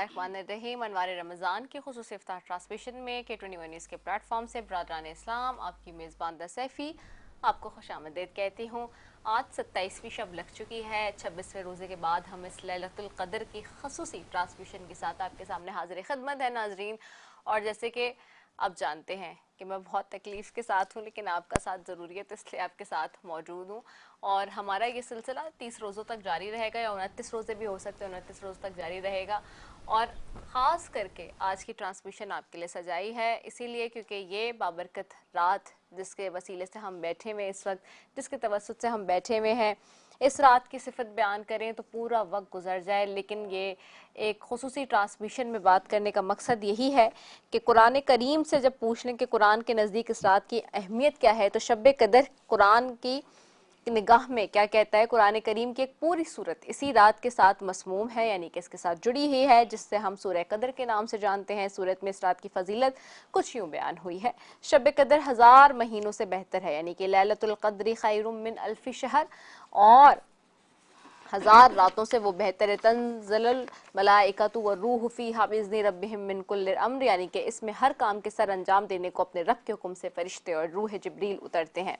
बिस्मिल्लाहिर्रहमानिर्रहीम। अनवार रमज़ान की खुसूसी इफ्तार ट्रांसमिशन में K21 न्यूज़ के प्लेटफॉर्म से बरादरान इस्लाम आपकी मेज़बान सैफ़ी आपको खुशामदीद कहती हूँ। आज 27वीं शब लग चुकी है। 26वें रोज़े के बाद हम इस लैलतुल क़द्र की खुसूसी ट्रांसमिशन के साथ आपके सामने हाज़िर खिदमत है नाज़रीन। और जैसे कि आप जानते हैं कि मैं बहुत तकलीफ़ के साथ हूँ, लेकिन आपका साथ ज़रूरी है, तो इसलिए आपके साथ मौजूद हूँ। और हमारा ये सिलसिला 30 रोज़ों तक जारी रहेगा, या 29 रोज़े भी हो सकते हैं, 29 रोज़ तक जारी रहेगा। और ख़ास करके आज की ट्रांसमिशन आपके लिए सजाई है इसीलिए क्योंकि ये बाबरकत रात जिसके वसीले से हम बैठे हुए इस वक्त, जिसके तवस्सुत से हम बैठे हुए हैं, इस रात की सिफत बयान करें तो पूरा वक्त गुजर जाए। लेकिन ये एक खुसूसी ट्रांसमिशन में बात करने का मकसद यही है कि कुरान करीम से जब पूछ लें कि कुरान के नज़दीक इस रात की अहमियत क्या है, तो शब कदर कुरान की निगाह में क्या कहता है। कुरान करीम की एक पूरी सूरत इसी रात के साथ मसमूम है, यानी कि इसके साथ जुड़ी ही है, जिससे हम सूरह कदर के नाम से जानते हैं। सूरत में इस रात की फजीलत कुछ यूँ बयान हुई है। शब कदर 1000 महीनों से बेहतर है, यानी कि लैलतुल क़द्र खैरुम मिन अल्फ़ि शहर, और 1000 रातों से वो बेहतर है। तंज़लुल मलाइकतु वरूह फ़ीहा बिइज़्नि रब्बिहिम मिन कुल्लि अम्र, यानी कि इसमें हर काम के सर अंजाम देने को अपने रब के हुक्म से फरिश्ते और रूह जिब्रील उतरते हैं।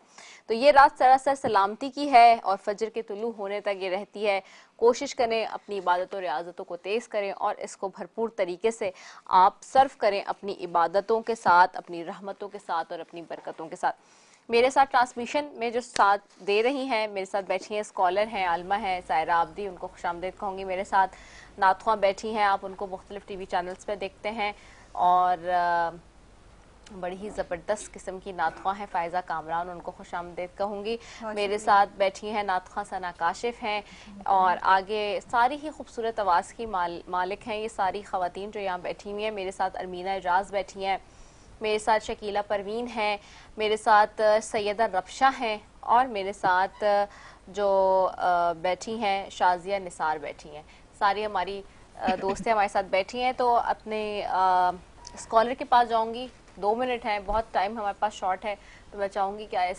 तो ये रात सरासर सलामती की है और फजर के तुलू होने तक ये रहती है। कोशिश करें अपनी इबादतों और रियाज़तों को तेज़ करें और इसको भरपूर तरीके से आप सर्व करें अपनी इबादतों के साथ, अपनी रहमतों के साथ और अपनी बरकतों के साथ। मेरे साथ ट्रांसमिशन में जो साथ दे रही हैं, मेरे साथ बैठी हैं स्कॉलर हैं, आलमा है, सायरा आबदी, उनको खुशामदीद कहूँगी। मेरे साथ नातख़्वां बैठी हैं, आप उनको मुख्तलिफ टीवी चैनल्स पे देखते हैं और बड़ी ही ज़बरदस्त किस्म की नातख़्वां हैं फ़ायज़ा कामरान, उनको खुशामदीद कहूँगी। मेरे साथ बैठी हैं नातख़्वां सना काशिफ हैं और आगे सारी ही खूबसूरत आवाज़ की मालिक हैं ये सारी ख़वातीन जो यहाँ बैठी हुई हैं। मेरे साथ अरमीना एजाज़ बैठी हैं, मेरे साथ शकीला परवीन हैं, मेरे साथ सैयदा रब्शा हैं और मेरे साथ जो बैठी हैं शाजिया निसार बैठी हैं। सारी हमारी दोस्तें हमारे साथ बैठी हैं। तो अपने स्कॉलर के पास जाऊंगी, 2 मिनट हैं, बहुत टाइम हमारे पास शॉर्ट है, तो मैं चाहूँगी कि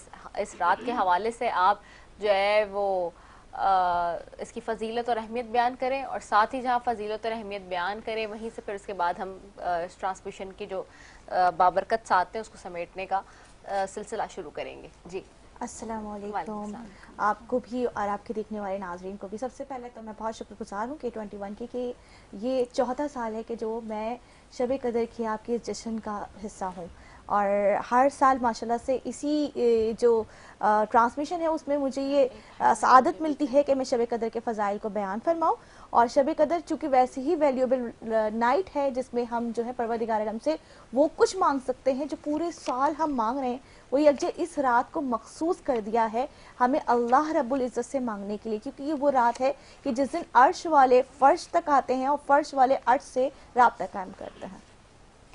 इस रात के हवाले से आप जो है वो इसकी फ़जीलत और अहमियत बयान करें, और साथ ही जहाँ फ़जीलत और अहमियत बयान करें वहीं से फिर उसके बाद हम इस ट्रांसमिशन की जो बाबरकत साथ हैं उसको समेटने का सिलसिला शुरू करेंगे। जी अस्सलामुअलैकुम आपको भी और आपके देखने वाले नाजरीन को भी। सबसे पहले तो मैं बहुत शुक्रगुजार हूँ K21 की कि ये 14 साल है कि जो मैं शब कदर की आपके इस जश्न का हिस्सा हूँ, और हर साल माशाल्लाह से इसी जो ट्रांसमिशन है उसमें मुझे ये सआदत मिलती है कि मैं शब कदर के फ़ज़ाइल को बयान फरमाऊँ। और शब कदर चूँकि वैसे ही वैल्यूएबल नाइट है जिसमें हम जो है परवरदिगार आलम से वो कुछ मांग सकते हैं जो पूरे साल हम मांग रहे हैं, वो यकजे इस रात को मखसूस कर दिया है हमें अल्लाह रब्बुल इज़्ज़त से मांगने के लिए, क्योंकि ये वो रात है कि जिस दिन अर्श वाले फ़र्श तक आते हैं और फ़र्श वाले अर्श से राब्ता कायम करते हैं।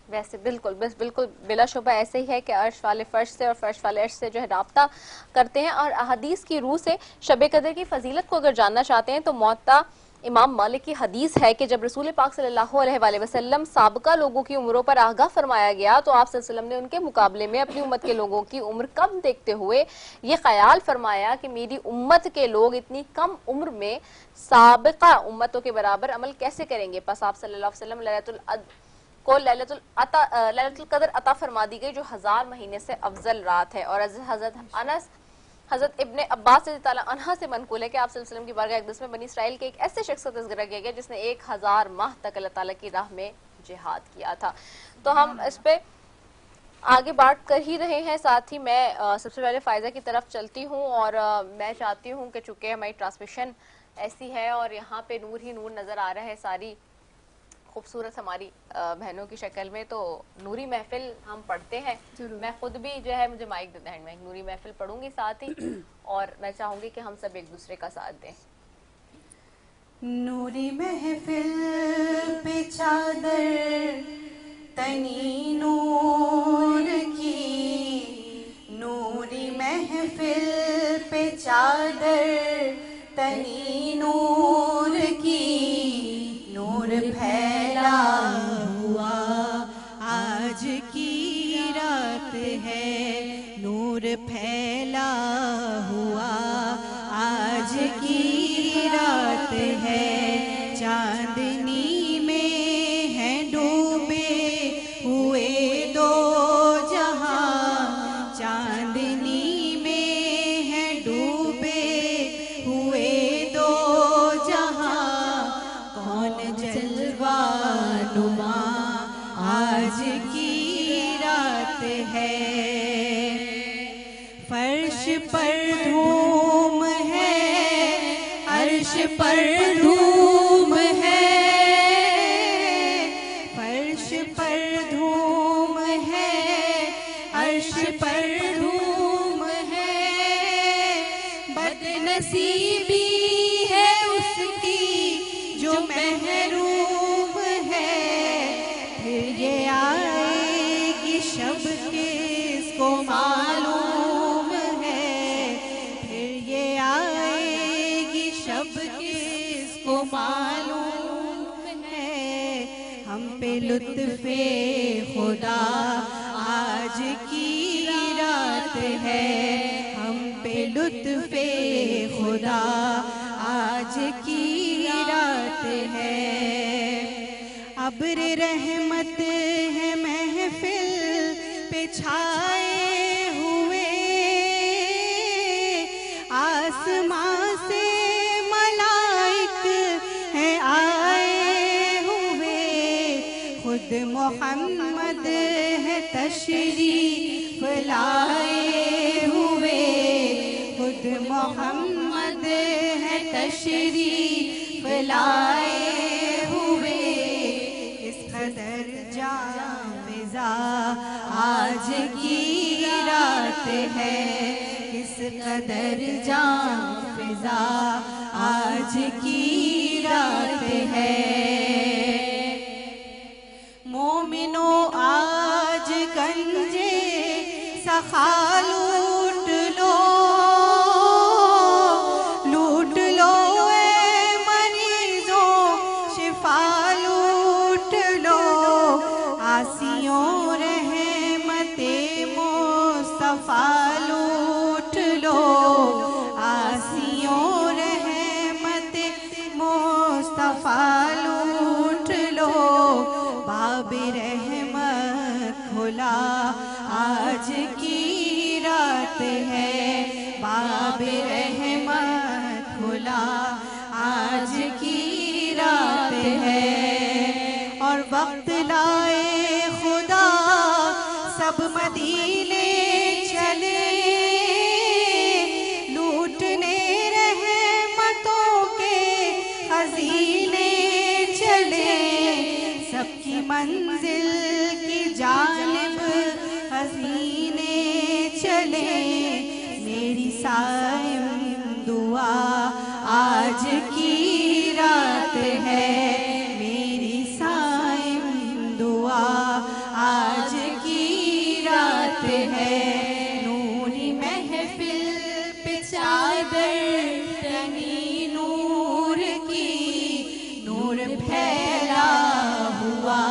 वैसे बिल्कुल बिलाशुबा ऐसे ही है कि अर्श वाले फ़र्श से और फ़र्श वाले अर्श से जो है राब्ता करते हैं। और हदीस की रूह से शब कदर की फजीलत को अगर जानना चाहते हैं तो मुअत्ता इमाम मालिक की हदीस है कि जब रसूल पाक सल्लल्लाहु अलैहि वसल्लम साबका लोगों की उम्रों पर आगाह फरमाया गया तो आप सल्लल्लाहु अलैहि वसल्लम ने उनके मुकाबले में अपनी उम्मत के लोगों की उम्र कम देखते हुए ये ख्याल फरमाया कि मेरी उम्मत के लोग इतनी कम उम्र में साबिका उम्मतों के बराबर अमल कैसे करेंगे। बस आप सल्लल्लाहु अलैहि वसल्लम को लैलतुल क़द्र अता फरमा दी गई जो 1000 महीने से अफजल रात है। और हज़रत इब्ने अब्बास रज़ी अल्लाह अन्हा से मनक़ूल है कि आप सल्लल्लाहु अलैहि वसल्लम की बारगाह अक़दस में बनी इसराइल के एक ऐसे शख्स का तज़किरा किया गया जिसने 1000 माह तक अल्लाह ताला की राह में जिहाद किया था। तो हम इस पे आगे बात कर ही रहे हैं। साथ ही मैं सबसे पहले फ़ायज़ा की तरफ चलती हूँ और मैं चाहती हूँ कि चूँकि हमारी ट्रांसमिशन ऐसी है और यहाँ पे नूर ही नूर नज़र आ रहा है सारी खूबसूरत हमारी बहनों की शक्ल में, तो नूरी महफिल हम पढ़ते हैं। मैं खुद भी जो है मुझे माइक देते हैं, मैं एक नूरी महफिल पढ़ूंगी साथ ही, और मैं चाहूंगी कि हम सब एक दूसरे का साथ दें। नूरी महफिल पे चादर तनी नूर की, नूरी महफिल पे चादर तनी नूर की, नूर फैला हुआ आज की रात है, नूर फैला हुआ आज की रात है, चांदनी में رات ہے، فرش پر دھوم ہے، عرش پر دھوم ہے، فرش پر دھوم ہے، عرش پر دھوم ہے، بد نصیبی ہے اس کی جو محروم ہے، پھر یہ آئے گی شب کس کو معلوم ہے، پھر یہ آئے گی شب کس کو معلوم ہے، ہم پہ لطف خدا آج کی رات ہے، ہم پہ لطف خدا آج کی رات ہے، ابر رحمت ہے محفل پہ چھائے ہوئے، آسمان سے ملائک ہیں آئے ہوئے، خود محمد ہے تشریف لائے ہوئے، خود محمد ہے تشریف لائے ہوئے، اس قدر جاں فضا آج کی رات ہے، کس قدر جاں فضا آج کی رات ہے، مومنوں آج گنجے سخا لوٹ لو، لوٹ لو اے مریضوں شفا لوٹ لو، آسیوں رحمت مصطفیٰ لوٹ لو، آسیوں رحمت مصطفیٰ لوٹ لو، باب رحمت کھلا آج کی رات ہے، باب رحمت کھلا آج کی رات ہے، اور وقت لائے خدا سب مدینے چلے، لوٹنے رحمتوں کے خزینے چلے، سب کی منزل کی جانب خزینے چلے، میری صائم دعا آج کی رات ہے، میری صائم دعا آج کی رات ہے، نوری محفل پہ چادر تنی نور کی، نور پھیلا ہوا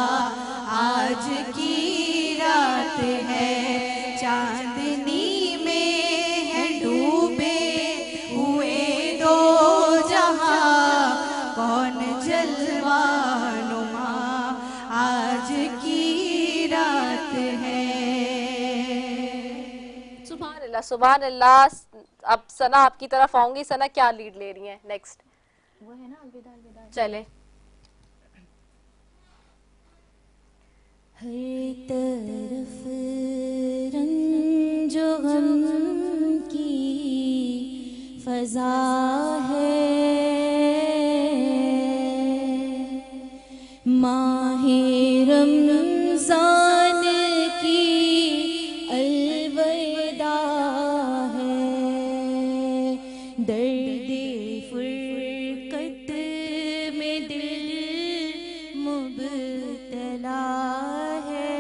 آج کی رات ہے، چاندنی میں ہے ڈوبے ہوئے دو جہاں، کون جلوہ نما آج کی رات ہے۔ سبحان اللہ سبحان اللہ. اب ثنا آپ کی طرف آؤں گی. ثنا کیا لیڈ لے رہی ہیں نیکسٹ؟ وہ ہے نا الوداع الوداع. چلے. ہر طرف رنج و غم کی فضا ہے، ماہ رمضان کی الوداع ہے، درد فرقت میں دل مبتلا ہے،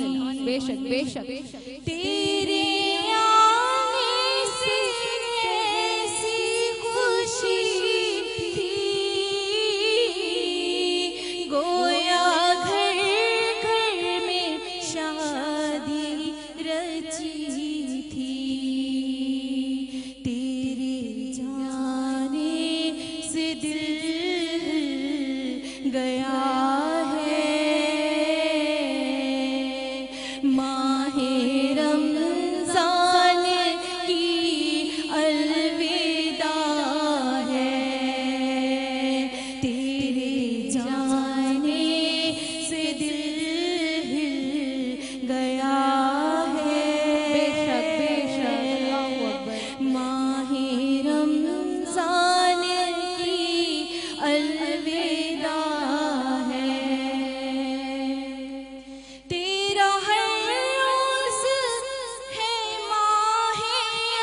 اللہ بے شک بے شک تیرے آنے سے ایسی خوشی تھی گویا گھر گھر میں شادی رچی تھی تیرے جانے سے دل گیا ہے ماہ رمضان کی الوداع ہے تیرے جانے سے دل گیا ہے بے شک اللہ اکبر ماہ رمضان کی الوداع ہے تیرا ہر روز ہے ماہ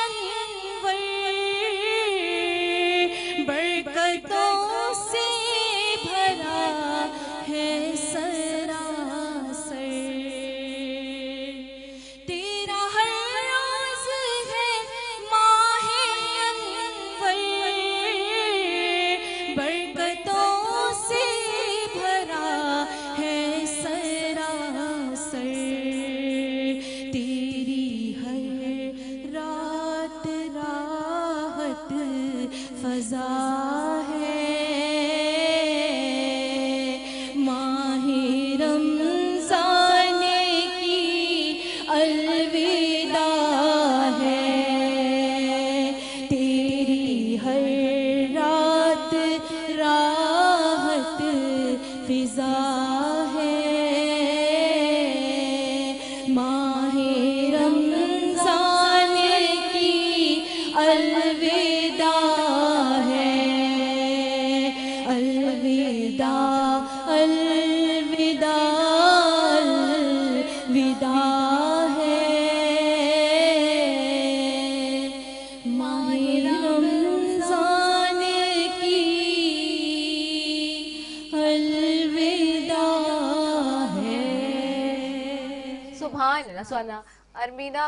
انور برکتوں سے بھرا ہے سراسر تیرا ہر روز ہے ماہ انور برکتوں سے بھرا ہے سراسر تیری ہر رات راحت فضا ہے ماہ رمضان کی الوداع ہے تیری ہر رات راحت فضا ہے ماہ رمضان کی الوداع ہے الوداع الوداع الوداع ہے ماہ رمضان کی الوداع ہے سبحان اللہ سبحان اللہ۔ ارمینا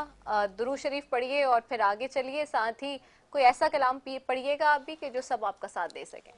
درود شریف پڑھیے اور پھر آگے چلیے، ساتھ ہی کوئی ایسا کلام پڑھیے گا آپ بھی کہ جو سب آپ کا ساتھ دے سکیں۔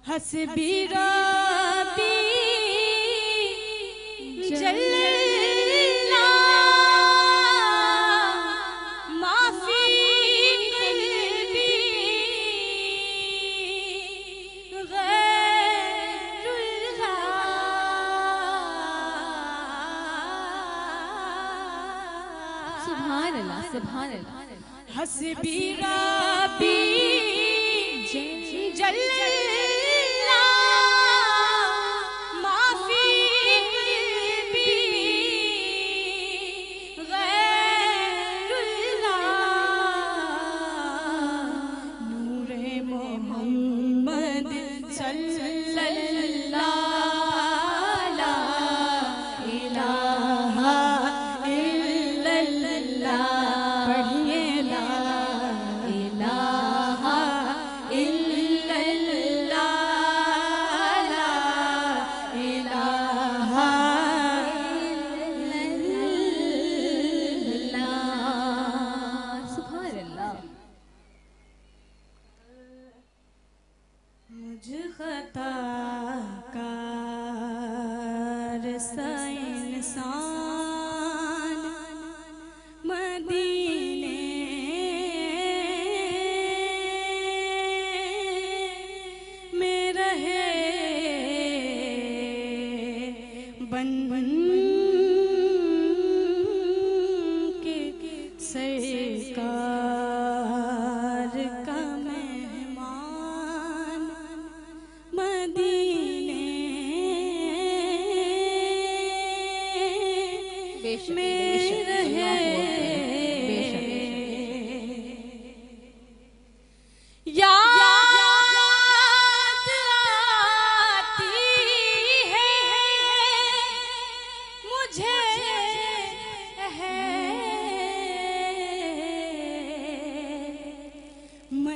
حسبی ربی جل ما فی قلبی غیر اللہ سبحان اللہ سبحان اللہ حسبی ربی جل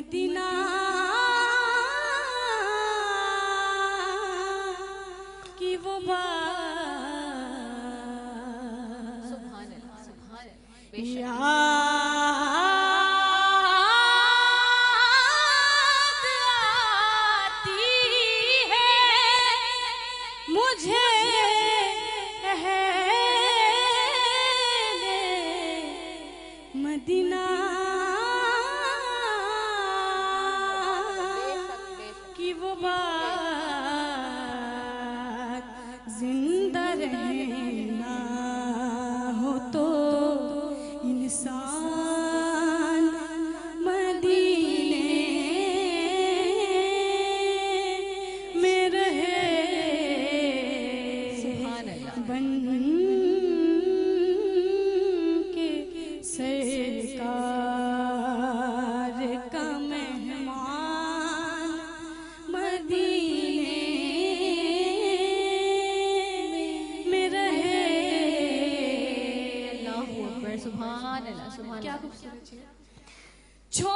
مدینہ کی وہ بات سبحان اللہ سبحان اللہ بے شک یاد آتی ہے مجھے اہل مدینہ کی وہ بات زندہ رہنا ہو تو انسان مدینے میں رہے سبحان اللہ بن کے سرکار کا مہمان مدینے میں رہے اللہ اکبر سبحان اللہ سبحان کیا اللہ خوبصورت ہے چھوڑ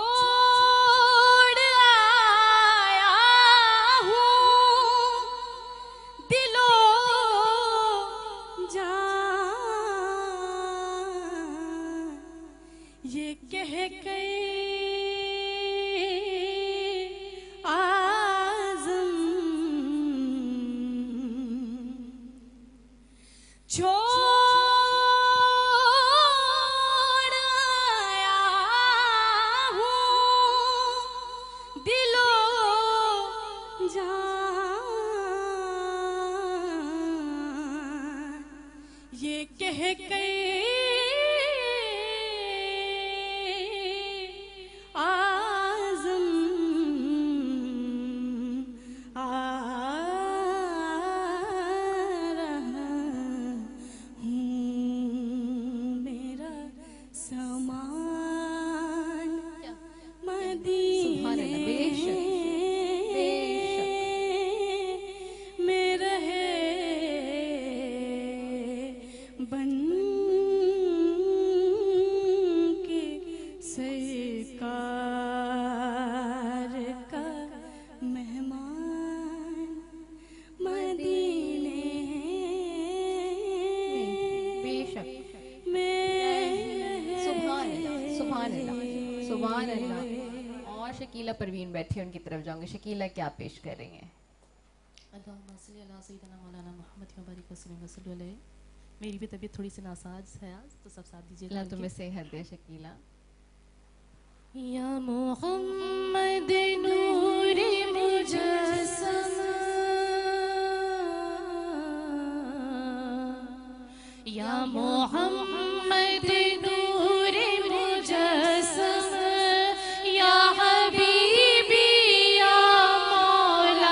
آیا ہوں دل و جان یہ کہہ کے آزم چھوڑ آیا ہوں دل و جان یہ کہہ کے آزم آ رہا ہوں میرا سامان سبحان اللہ بے شک بے شک مدینے میں رہے بن کے سرکار کا مہمان مدینے بے شک میں سبحان اللہ سبحان اللہ سبحان اللہ اور شکیلہ پروین بیٹھی ان کی طرف جاؤں گی شکیلہ کیا پیش کر رہی ہیں اللہم صلی اللہ سیدنا مولانا محمد مبارک وسلم وصلی علیہ میری بھی طبیعت تھوڑی سی ناساز ہے آج تو سب ساتھ دیجیے اللہ تمہیں صحت دے شکیلہ یا محمد نور مجسم یا محمد نور مجسم یا حبیبی یا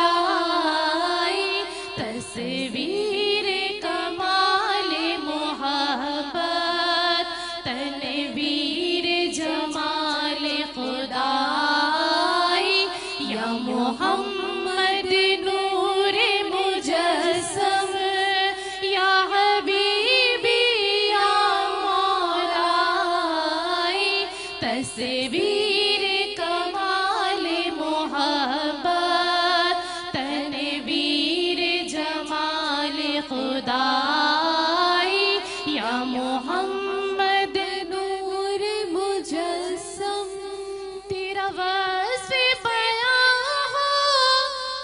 مولائی تصویر کمال محبت تنویر جمال خدائی یا محمد نور مجسم یا حبیبی یا مولائی تصویر کمال محبت تنویر جمال خدائی یا محمد نور مجسم تیرا وصف بیان ہو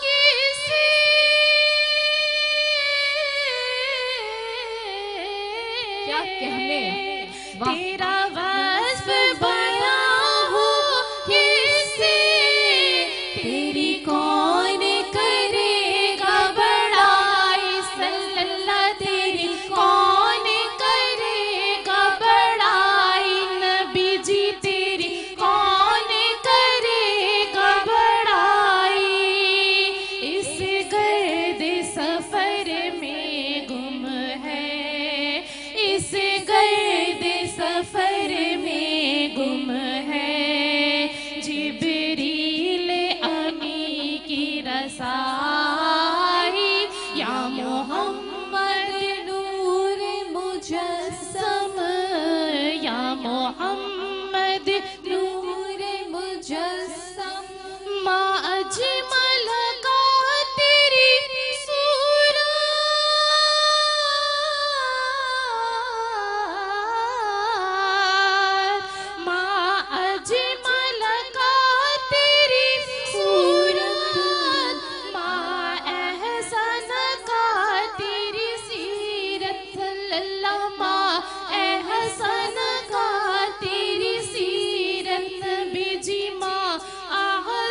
کسی کیا کہنے واہ تیرا وصف بیان ہو کسی تیری کون کرے گا بڑائی صلی اللہ تیری کون کرے گا بڑائی نبی جی تیری کون کرے گا بڑائی اس گرد سفر میں گم ہے اس گرد سفر میں گم ہے جبریل امی کی رسائی یا محمد نور مجسم یا محمد نور مجسم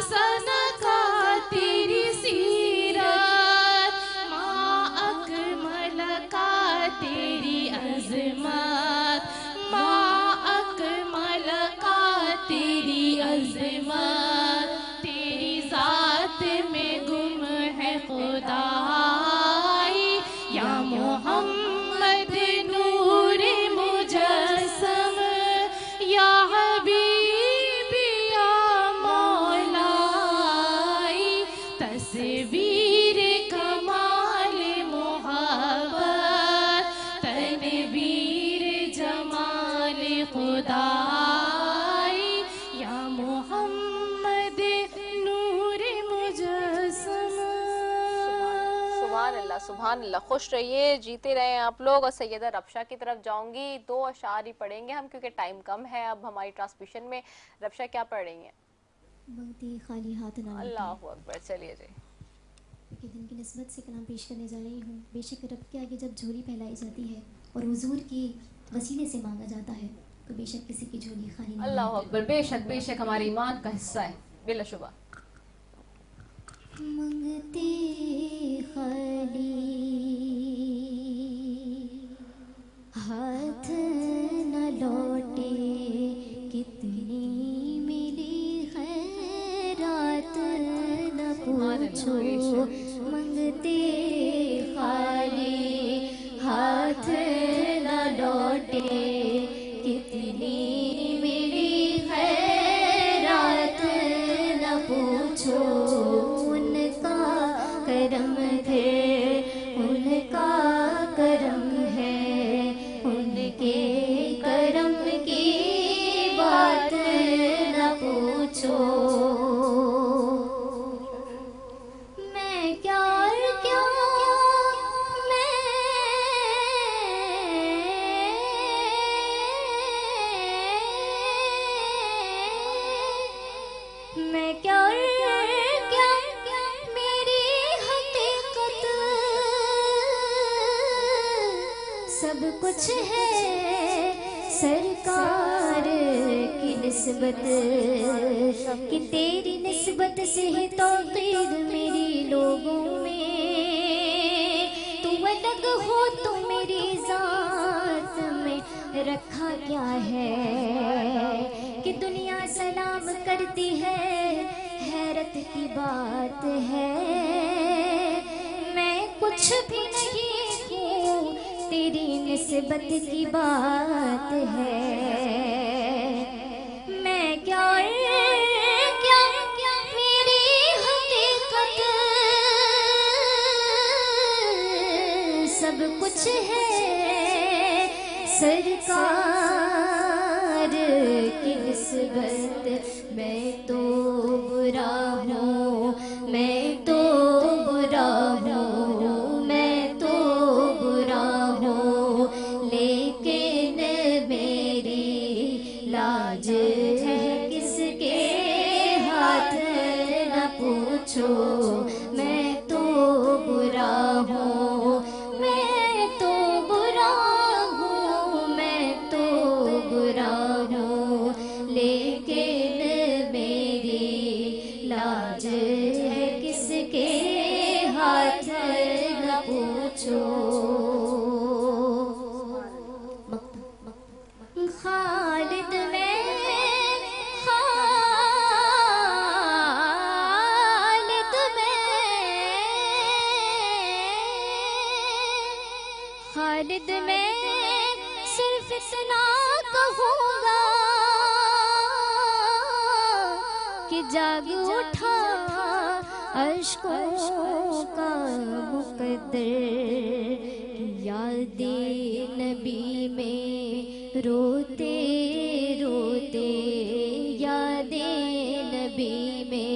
हसन का तेरी सीरत, माँ अकमल का तेरी अज़मत, माँ अकमल का तेरी अज़मत, तेरी ज़ात में गुम है खुदाई, या मोहम्मद नूर मुजस्सम, या हबीबी या मौलाई, तस्वीर कमाल मोहब्बत, तनवीर जमाल खुदाई, या मोहम्मद नूर मुजस्सम। सुभान अल्लाह सुभान अल्लाह। खुश रहिए, जीते रहें आप लोग। और सैयदा रब्शा की तरफ जाऊंगी, 2 अशार ही पढ़ेंगे हम क्योंकि टाइम कम है अब हमारी ट्रांसमिशन में। रब्शा क्या पढ़ रही हैं? बहुत ही खाली हाथ ना लौटें अल्लाह अकबर, चलिए जी। के दिन की निस्बत से कलाम पेश करने जा रही हूँ। बेशक रब के आगे जब झोली फैलाई जाती है और हुजूर की वसीले से मांगा जाता है तो बेशक किसी की झोली खाली नहीं अल्लाह होती। अकबर, बेशक बेशक हमारे ईमान का हिस्सा है बिलाशुबा। मंगते खाली हाथ न लौटे, कितनी मिली खैरात न पूछो। मंगते खाली हाथ न लौटे, कितनी मिली खैरात न पूछो। उनका करम है, उनका करम है, उनके करम की बात न पूछो। मैं क्या क्या मैं क्या क्या मेरी हकीकत सब कुछ है सरकार की निस्बत, कि तेरी निस्बत से ही तौक़ीर मेरी लोगों में। तू अलग हो तो मेरी ज़ात में रखा क्या है, कि दुनिया सलाम करती है, हैरत की बात है। मैं कुछ भी नहीं हूँ, तेरी निस्बत की बात है। मैं क्या क्या मेरी हकीकत सब कुछ है सरकार की निस्बत। मैं तो बुरा हूँ, मैं तो बुरा हूँ, मैं तो बुरा हूँ, लेकिन मेरी लाज है किसके हाथ न पूछो। मैं तो बुरा हूँ, मैं तो बुरा हूँ, मैं तो बुरा हूँ, लेकिन मेरी लाज है किसके हाथ न पूछो। खालिद में खालिद में खालिद में सिर्फ इतना कहूँगा कि जाग उठा अश्कों का मुकद्दर। यादे नबी में रोते रोते, यादे नबी में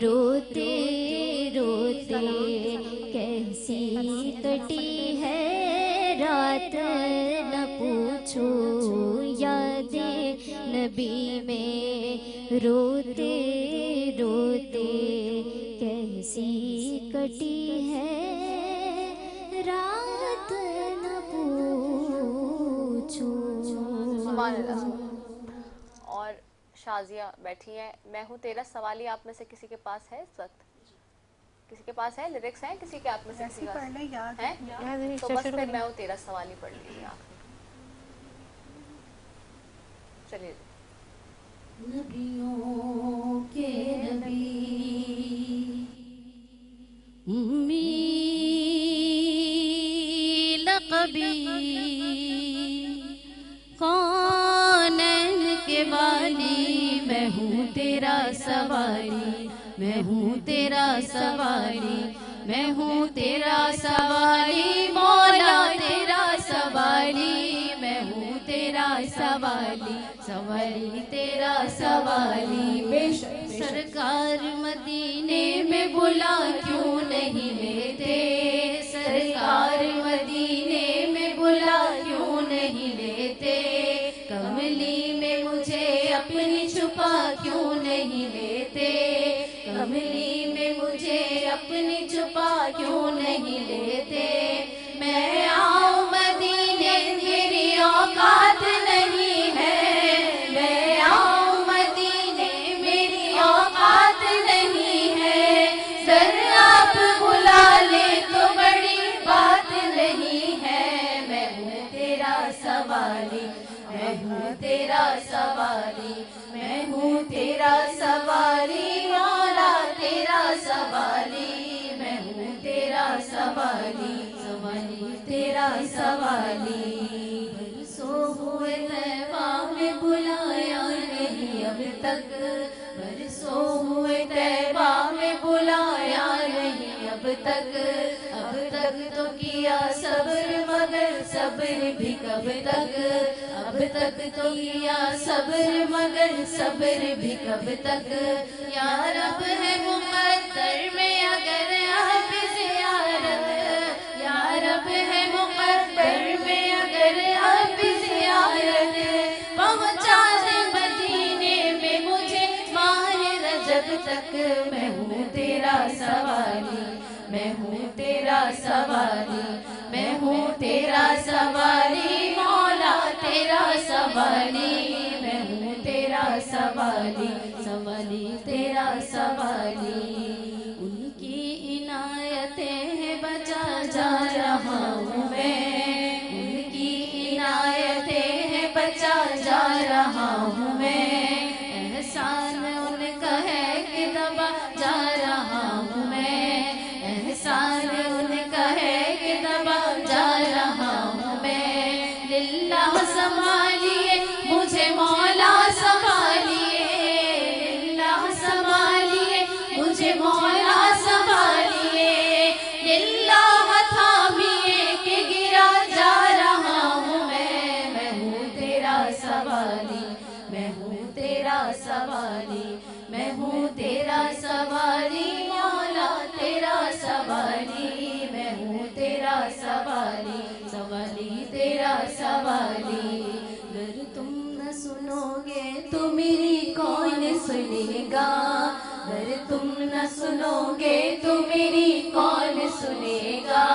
रोते रोते, कैसी कटी है रात न पूछो। यादे नबी में रोते रोते, कैसी कटी है रात न पूछो। सुभान अल्लाह। और شازیہ بیٹھی ہیں. میں ہوں تیرا سوالی آپ میں سے کسی کے پاس ہے اس وقت؟ کسی کے پاس ہے لیرکس ہیں کسی کے آپ میں سے کسی کے پاس ہیں؟ تو بس پھر میں ہوں تیرا سوالی پڑھ لیجیے آپ. چلیے. نبیوں کے نبی امی لقبی کونین کے والی میں ہوں تیرا سواری میں ہوں تیرا سواری میں ہوں تیرا سوالی مولا تیرا سوالی میں ہوں تیرا سوالی سوالی تیرا سوالی. بے شک سرکار مدینے میں بلا کیوں نہیں لیتے سرکار مدینے میں بلا کیوں نہیں لیتے کملی میں مجھے اپنی چھپا کیوں نہیں لیتے کملی میں مجھے اپنی چھپا کیوں نہیں لیتے. میں آؤں مدینے میری اوقات نہیں ہے میں آؤں مدینے میری اوقات نہیں ہے سر آپ بلا لے تو بڑی بات نہیں ہے. میں ہوں تیرا سوالی میں ہوں تیرا سوالی میں ہوں تیرا سوالی مولا تیرا سوالی میں ہوں تیرا سوالی سوالی تیرا سوالی. برسوں ہوئے طیبہ میں بلایا نہیں اب تک برسوں ہوئے طیبہ میں بلایا نہیں اب تک تو کیا صبر مگر صبر بھی کب تک اب تک تو کیا صبر مگر صبر بھی کب تک. یا رب ہے مقدر میں اگر آپ زیارت یا رب ہے مقدر میں اگر آپ زیارت پہنچا دے مدینے میں مجھے ماہ رجب تک. میں ہوں تیرا سوالی میں ہوں تیرا سوالی میں ہوں تیرا سوالی مولا تیرا سوالی میں ہوں تیرا سوالی سوالی تیرا سوالی. ان کی عنایتیں ہیں بچا جا رہا ہوں میں ان کی عنایتیں ہیں بچا جا رہا ہوں میں احسان ان کا ہے کہ دبا جا رہا ہوں میں احسان ان کا ہے کہ دبا جا رہا ہوں میں. للہ سنبھالیے مجھے مولا سنبھالیے للہ سنبھالیے مجھے مولا سنبھالیے للہ تھامیے کہ گرا جا رہا ہوں میں ہوں تیرا سوالی میں ہوں تیرا سوالی میں ہوں تیرا سوالی مولا تیرا سوالی میں ہوں تیرا سوالی سوالی تیرا سوالی. اگر تم نہ سنو گے تو میری کون سنے گا اگر تم نہ سنو گے تو میری کون سنے گا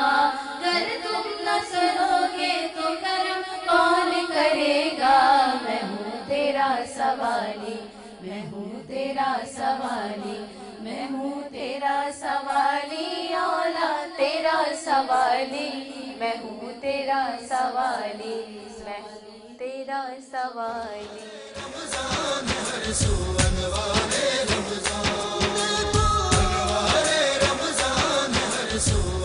اگر تم نہ سنو گے تو کرم کون کرے گا. میں ہوں تیرا سوالی میں ہوں تیرا سوالی میں ہوں تیرا سوالی اولا تیرا سوالی میں ہوں تیرا سوالی میں ہوں تیرا سوالی. رمضان ہر سو انوار رمضان انوار رمضان ہر سو